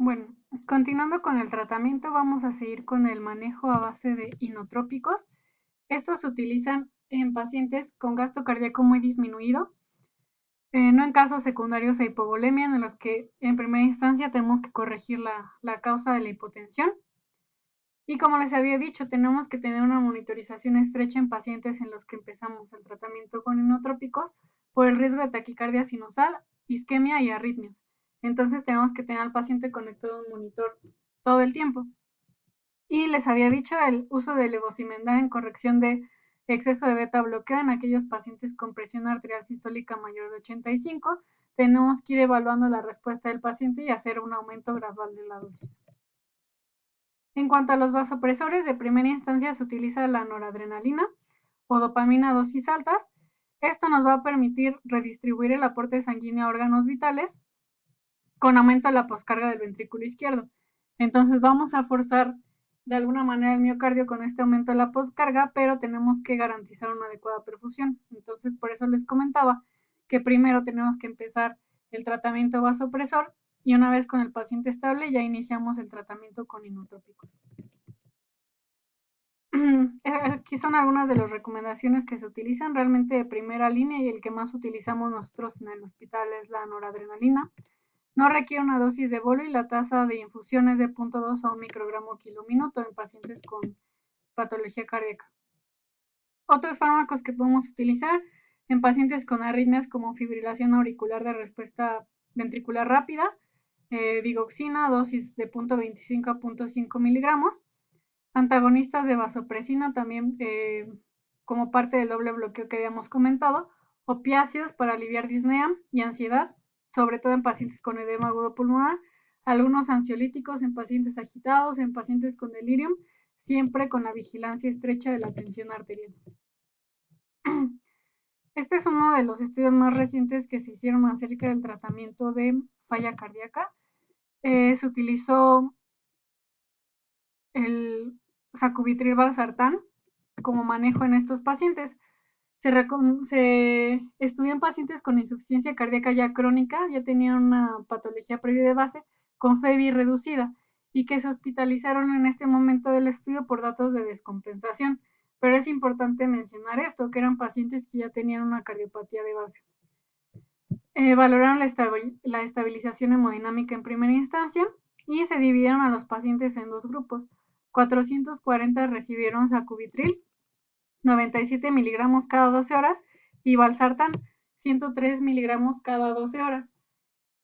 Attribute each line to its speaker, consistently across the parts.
Speaker 1: Bueno, continuando con el tratamiento, vamos a seguir con el manejo a base de inotrópicos. Estos se utilizan en pacientes con gasto cardíaco muy disminuido, no en casos secundarios a hipovolemia, en los que en primera instancia tenemos que corregir la causa de la hipotensión. Y como les había dicho, tenemos que tener una monitorización estrecha en pacientes en los que empezamos el tratamiento con inotrópicos por el riesgo de taquicardia sinusal, isquemia y arritmias. Entonces tenemos que tener al paciente conectado a un monitor todo el tiempo. Y les había dicho el uso de levosimendan en corrección de exceso de beta bloqueo en aquellos pacientes con presión arterial sistólica mayor de 85. Tenemos que ir evaluando la respuesta del paciente y hacer un aumento gradual de la dosis. En cuanto a los vasopresores, de primera instancia se utiliza la noradrenalina o dopamina a dosis altas. Esto nos va a permitir redistribuir el aporte sanguíneo a órganos vitales con aumento de la poscarga del ventrículo izquierdo. Entonces vamos a forzar de alguna manera el miocardio con este aumento de la poscarga, pero tenemos que garantizar una adecuada perfusión. Entonces por eso les comentaba que primero tenemos que empezar el tratamiento vasopresor y una vez con el paciente estable ya iniciamos el tratamiento con inotrópicos. Aquí son algunas de las recomendaciones que se utilizan realmente de primera línea y el que más utilizamos nosotros en el hospital es la noradrenalina. No requiere una dosis de bolo y la tasa de infusión es de 0.2 a 1 microgramo kilo minuto en pacientes con patología cardíaca. Otros fármacos que podemos utilizar en pacientes con arritmias como fibrilación auricular de respuesta ventricular rápida, digoxina, dosis de 0.25 a 0.5 miligramos, antagonistas de vasopresina también como parte del doble bloqueo que habíamos comentado, opiáceos para aliviar disnea y ansiedad, sobre todo en pacientes con edema agudo pulmonar, algunos ansiolíticos en pacientes agitados, en pacientes con delirium, siempre con la vigilancia estrecha de la tensión arterial. Este es uno de los estudios más recientes que se hicieron acerca del tratamiento de falla cardíaca. Se utilizó el sacubitril/valsartán como manejo en estos pacientes. Se estudió en pacientes con insuficiencia cardíaca ya crónica, ya tenían una patología previa de base, con FEBI reducida, y que se hospitalizaron en este momento del estudio por datos de descompensación. Pero es importante mencionar esto, que eran pacientes que ya tenían una cardiopatía de base. Valoraron la estabilización hemodinámica en primera instancia y se dividieron a los pacientes en dos grupos. 440 recibieron sacubitril, 97 miligramos cada 12 horas, y valsartán, 103 miligramos cada 12 horas.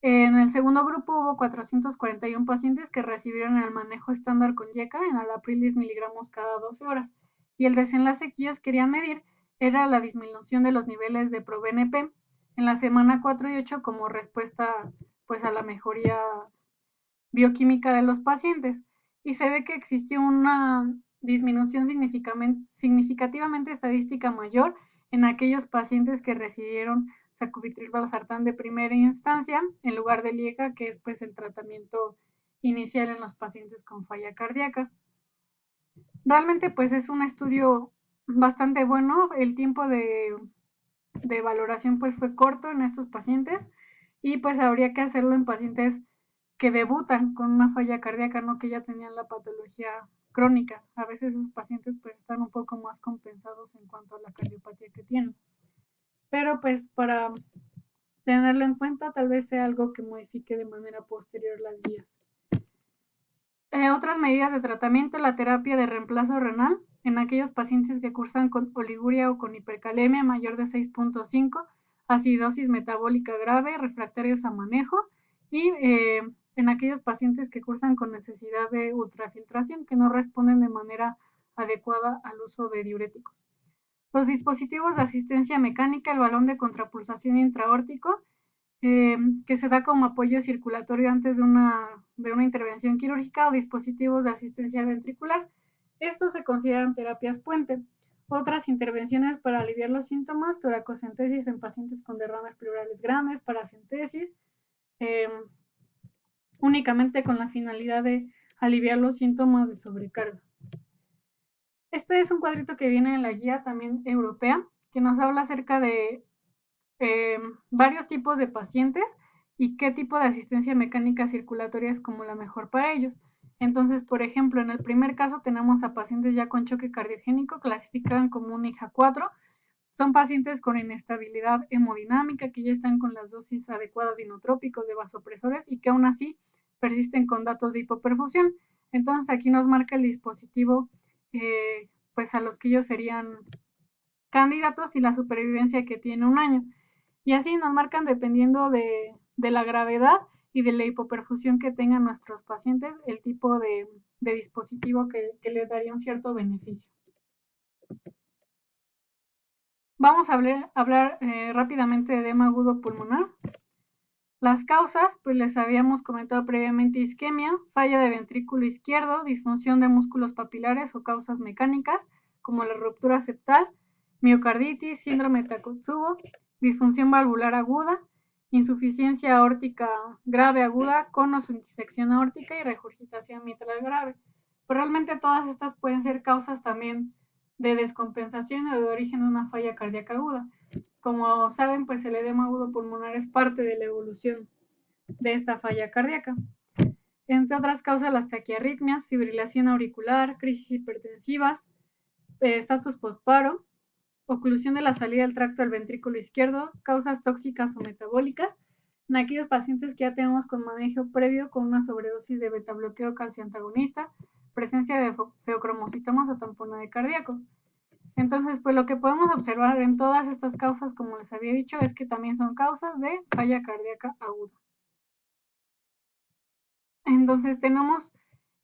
Speaker 1: En el segundo grupo hubo 441 pacientes que recibieron el manejo estándar con YECA en alapril 10 miligramos cada 12 horas. Y el desenlace que ellos querían medir era la disminución de los niveles de ProBNP en la semana 4 y 8 como respuesta pues, a la mejoría bioquímica de los pacientes. Y se ve que existió una disminución significativamente estadística mayor en aquellos pacientes que recibieron sacubitril/valsartán de primera instancia en lugar del IECA, que es pues el tratamiento inicial en los pacientes con falla cardíaca. Realmente pues es un estudio bastante bueno, el tiempo de valoración pues fue corto en estos pacientes y pues habría que hacerlo en pacientes que debutan con una falla cardíaca, no que ya tenían la patología crónica. A veces esos pacientes pues están un poco más compensados en cuanto a la cardiopatía que tienen. Pero pues para tenerlo en cuenta tal vez sea algo que modifique de manera posterior las guías. Otras medidas de tratamiento, la terapia de reemplazo renal en aquellos pacientes que cursan con oliguria o con hipercalemia mayor de 6.5, acidosis metabólica grave, refractarios a manejo y en aquellos pacientes que cursan con necesidad de ultrafiltración que no responden de manera adecuada al uso de diuréticos. Los dispositivos de asistencia mecánica, el balón de contrapulsación intraórtico, que se da como apoyo circulatorio antes de una intervención quirúrgica o dispositivos de asistencia ventricular. Estos se consideran terapias puente. Otras intervenciones para aliviar los síntomas, toracocentesis en pacientes con derrames pleurales grandes, paracentesis, únicamente con la finalidad de aliviar los síntomas de sobrecarga. Este es un cuadrito que viene en la guía también europea, que nos habla acerca de varios tipos de pacientes y qué tipo de asistencia mecánica circulatoria es como la mejor para ellos. Entonces, por ejemplo, en el primer caso tenemos a pacientes ya con choque cardiogénico, clasificaban como un IJA 4. Son pacientes con inestabilidad hemodinámica que ya están con las dosis adecuadas de inotrópicos, de vasopresores y que aún así persisten con datos de hipoperfusión. Entonces aquí nos marca el dispositivo pues a los que ellos serían candidatos y la supervivencia que tiene un año. Y así nos marcan dependiendo de la gravedad y de la hipoperfusión que tengan nuestros pacientes, el tipo de dispositivo que les daría un cierto beneficio. Vamos a hablar rápidamente de edema agudo pulmonar. Las causas, pues les habíamos comentado previamente: isquemia, falla de ventrículo izquierdo, disfunción de músculos papilares o causas mecánicas, como la ruptura septal, miocarditis, síndrome de Takotsubo, disfunción valvular aguda, insuficiencia aórtica grave aguda con o sin disección aórtica y regurgitación mitral grave. Pero realmente todas estas pueden ser causas también de descompensación o de origen de una falla cardíaca aguda. Como saben, pues el edema agudo pulmonar es parte de la evolución de esta falla cardíaca. Entre otras causas, las taquiarritmias, fibrilación auricular, crisis hipertensivas, estatus postparo, oclusión de la salida del tracto del ventrículo izquierdo, causas tóxicas o metabólicas, en aquellos pacientes que ya tenemos con manejo previo con una sobredosis de betabloqueo calcioantagonista, presencia de feocromocitomas o tamponade cardíaco. Entonces, pues lo que podemos observar en todas estas causas, como les había dicho, es que también son causas de falla cardíaca aguda. Entonces, tenemos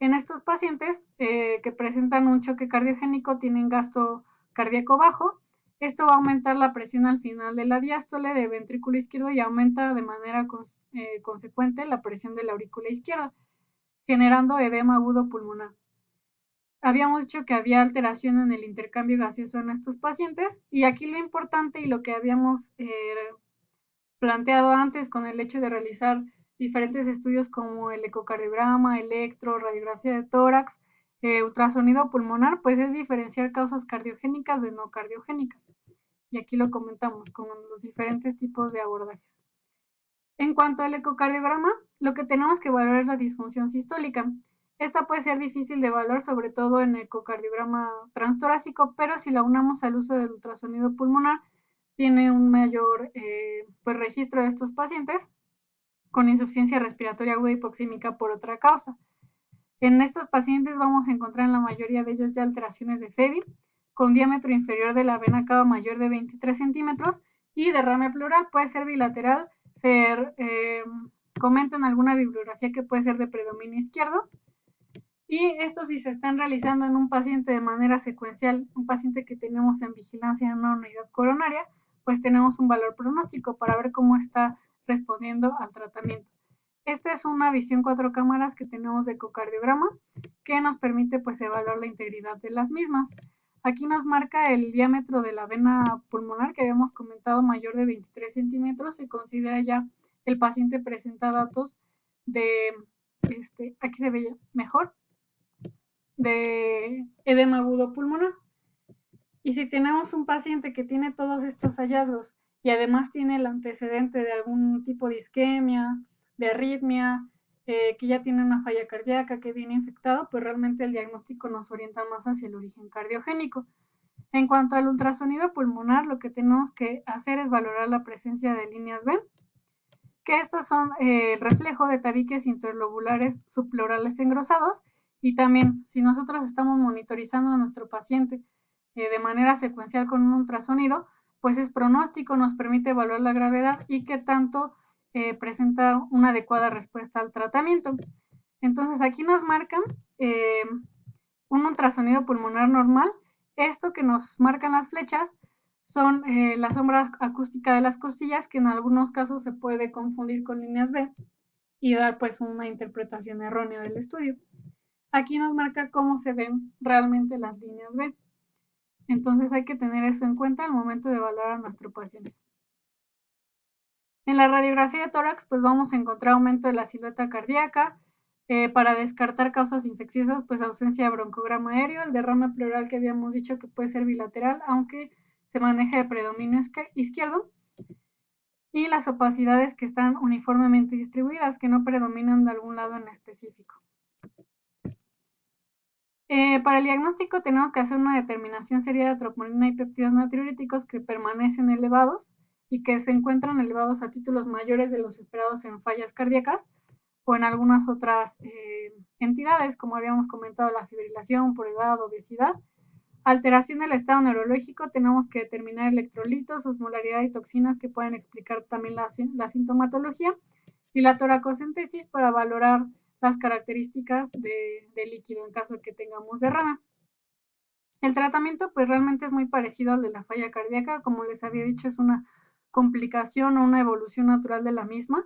Speaker 1: en estos pacientes que presentan un choque cardiogénico, tienen gasto cardíaco bajo. Esto va a aumentar la presión al final de la diástole de ventrículo izquierdo y aumenta de manera consecuente la presión de la aurícula izquierda, generando edema agudo pulmonar. Habíamos dicho que había alteración en el intercambio gaseoso en estos pacientes, y aquí lo importante y lo que habíamos planteado antes con el hecho de realizar diferentes estudios como el ecocardiograma, electro, radiografía de tórax, ultrasonido pulmonar, pues es diferenciar causas cardiogénicas de no cardiogénicas. Y aquí lo comentamos con los diferentes tipos de abordajes. En cuanto al ecocardiograma, lo que tenemos que evaluar es la disfunción sistólica. Esta puede ser difícil de evaluar, sobre todo en el ecocardiograma transtorácico, pero si la unamos al uso del ultrasonido pulmonar, tiene un mayor pues, registro de estos pacientes con insuficiencia respiratoria aguda hipoxémica por otra causa. En estos pacientes vamos a encontrar en la mayoría de ellos ya alteraciones de FEBI, con diámetro inferior de la vena cava mayor de 23 centímetros y derrame pleural. Puede ser bilateral, comentan alguna bibliografía que puede ser de predominio izquierdo. Y esto si se están realizando en un paciente de manera secuencial, un paciente que tenemos en vigilancia en una unidad coronaria, pues tenemos un valor pronóstico para ver cómo está respondiendo al tratamiento. Esta es una visión 4 cámaras que tenemos de ecocardiograma que nos permite pues evaluar la integridad de las mismas. Aquí nos marca el diámetro de la vena pulmonar que habíamos comentado mayor de 23 centímetros. Se considera ya el paciente presenta datos de, aquí se ve mejor, de edema agudo pulmonar. Y si tenemos un paciente que tiene todos estos hallazgos y además tiene el antecedente de algún tipo de isquemia, de arritmia, que ya tiene una falla cardíaca, que viene infectado, pues realmente el diagnóstico nos orienta más hacia el origen cardiogénico. En cuanto al ultrasonido pulmonar, lo que tenemos que hacer es valorar la presencia de líneas B, que estos son el reflejo de tabiques interlobulares subpleurales engrosados. Y también, si nosotros estamos monitorizando a nuestro paciente de manera secuencial con un ultrasonido, pues es pronóstico, nos permite evaluar la gravedad y qué tanto presenta una adecuada respuesta al tratamiento. Entonces aquí nos marcan un ultrasonido pulmonar normal. Esto que nos marcan las flechas son la sombra acústica de las costillas, que en algunos casos se puede confundir con líneas B y dar pues una interpretación errónea del estudio. Aquí nos marca cómo se ven realmente las líneas B. Entonces hay que tener eso en cuenta al momento de evaluar a nuestro paciente. En la radiografía de tórax pues vamos a encontrar aumento de la silueta cardíaca, para descartar causas infecciosas, pues ausencia de broncograma aéreo, el derrame pleural que habíamos dicho que puede ser bilateral, aunque se maneja de predominio izquierdo. y las opacidades que están uniformemente distribuidas, que no predominan de algún lado en específico. Para el diagnóstico tenemos que hacer una determinación seria de troponina y péptidos natriuréticos que permanecen elevados y que se encuentran elevados a títulos mayores de los esperados en fallas cardíacas o en algunas otras entidades, como habíamos comentado, la fibrilación por edad, obesidad. Alteración del estado neurológico, tenemos que determinar electrolitos, osmolaridad y toxinas que pueden explicar también la sintomatología, y la toracocentesis para valorar las características del líquido en caso de que tengamos derrame. El tratamiento pues realmente es muy parecido al de la falla cardíaca, como les había dicho, es una complicación o una evolución natural de la misma.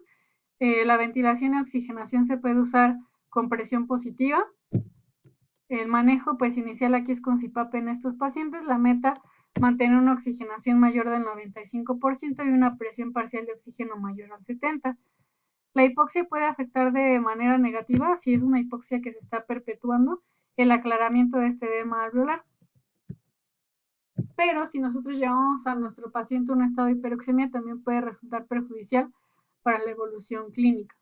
Speaker 1: La ventilación y oxigenación se puede usar con presión positiva. El manejo pues inicial aquí es con CPAP en estos pacientes. La meta, mantener una oxigenación mayor del 95% y una presión parcial de oxígeno mayor al 70%. La hipoxia puede afectar de manera negativa si es una hipoxia que se está perpetuando el aclaramiento de este edema alveolar. Pero si nosotros llevamos a nuestro paciente a un estado de hiperoxemia, también puede resultar perjudicial para la evolución clínica.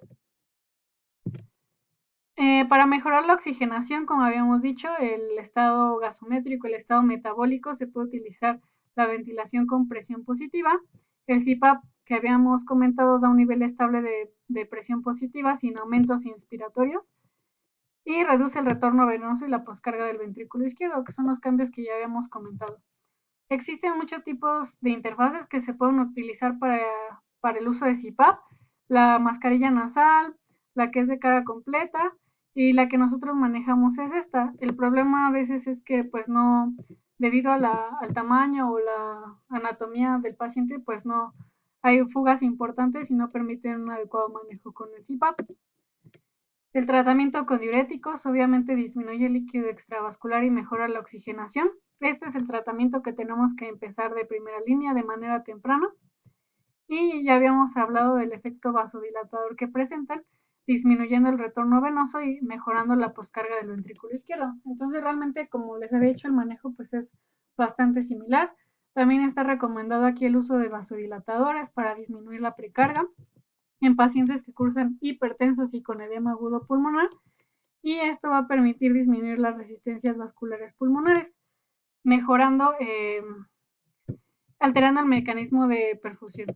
Speaker 1: Para mejorar la oxigenación, como habíamos dicho, el estado gasométrico, el estado metabólico, se puede utilizar la ventilación con presión positiva. El CPAP que habíamos comentado da un nivel estable de presión positiva sin aumentos inspiratorios y reduce el retorno venoso y la poscarga del ventrículo izquierdo, que son los cambios que ya habíamos comentado. Existen muchos tipos de interfaces que se pueden utilizar para el uso de CPAP, la mascarilla nasal, la que es de cara completa, y la que nosotros manejamos es esta. El problema a veces es que pues no, debido al tamaño o la anatomía del paciente, pues no hay fugas importantes y no permiten un adecuado manejo con el CPAP. El tratamiento con diuréticos obviamente disminuye el líquido extravascular y mejora la oxigenación. Este es el tratamiento que tenemos que empezar de primera línea de manera temprana. Y ya habíamos hablado del efecto vasodilatador que presentan, disminuyendo el retorno venoso y mejorando la poscarga del ventrículo izquierdo. Entonces realmente, como les había dicho, el manejo pues es bastante similar. También está recomendado aquí el uso de vasodilatadores para disminuir la precarga en pacientes que cursan hipertensos y con edema agudo pulmonar, y esto va a permitir disminuir las resistencias vasculares pulmonares, mejorando, alterando el mecanismo de perfusión.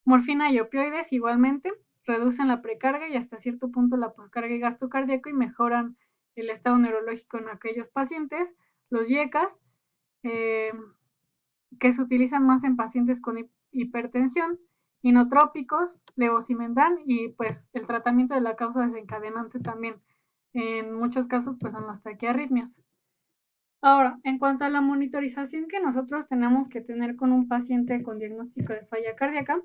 Speaker 1: Morfina y opioides igualmente reducen la precarga y hasta cierto punto la poscarga y gasto cardíaco y mejoran el estado neurológico en aquellos pacientes. Los YECAS, que se utilizan más en pacientes con hipertensión, inotrópicos, levosimendan y pues el tratamiento de la causa desencadenante también. En muchos casos pues son las taquiarritmias. Ahora, en cuanto a la monitorización que nosotros tenemos que tener con un paciente con diagnóstico de falla cardíaca,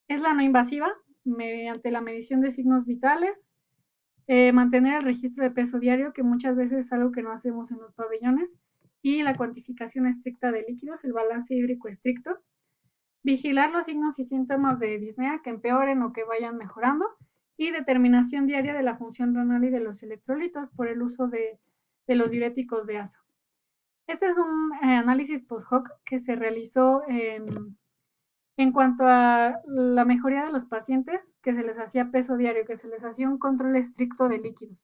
Speaker 1: es la no invasiva, mediante la medición de signos vitales, mantener el registro de peso diario, que muchas veces es algo que no hacemos en los pabellones, y la cuantificación estricta de líquidos, el balance hídrico estricto, vigilar los signos y síntomas de disnea que empeoren o que vayan mejorando, y determinación diaria de la función renal y de los electrolitos por el uso de los diuréticos de asa. Este es un análisis post-hoc que se realizó en cuanto a la mejoría de los pacientes, que se les hacía peso diario, que se les hacía un control estricto de líquidos.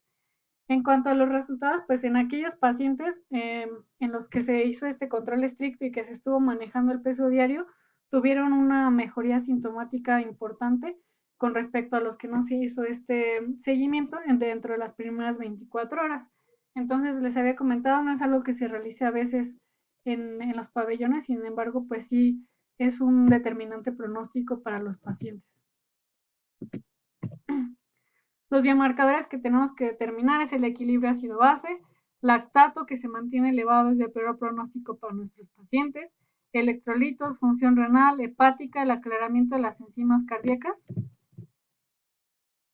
Speaker 1: En cuanto a los resultados, pues en aquellos pacientes en los que se hizo este control estricto y que se estuvo manejando el peso diario, tuvieron una mejoría sintomática importante con respecto a los que no se hizo este seguimiento dentro de las primeras 24 horas. Entonces, les había comentado, no es algo que se realice a veces en los pabellones, sin embargo, pues sí es un determinante pronóstico para los pacientes. Los biomarcadores que tenemos que determinar es el equilibrio ácido-base, lactato que se mantiene elevado es de peor pronóstico para nuestros pacientes, electrolitos, función renal, hepática, el aclaramiento de las enzimas cardíacas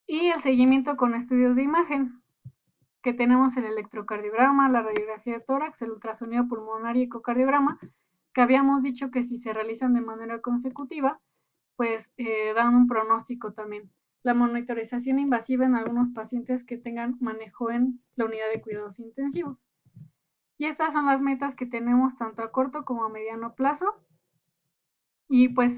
Speaker 1: y el seguimiento con estudios de imagen, que tenemos el electrocardiograma, la radiografía de tórax, el ultrasonido pulmonar y ecocardiograma, que habíamos dicho que si se realizan de manera consecutiva, pues dan un pronóstico también. La monitorización invasiva en algunos pacientes que tengan manejo en la unidad de cuidados intensivos. Y estas son las metas que tenemos tanto a corto como a mediano plazo. Y pues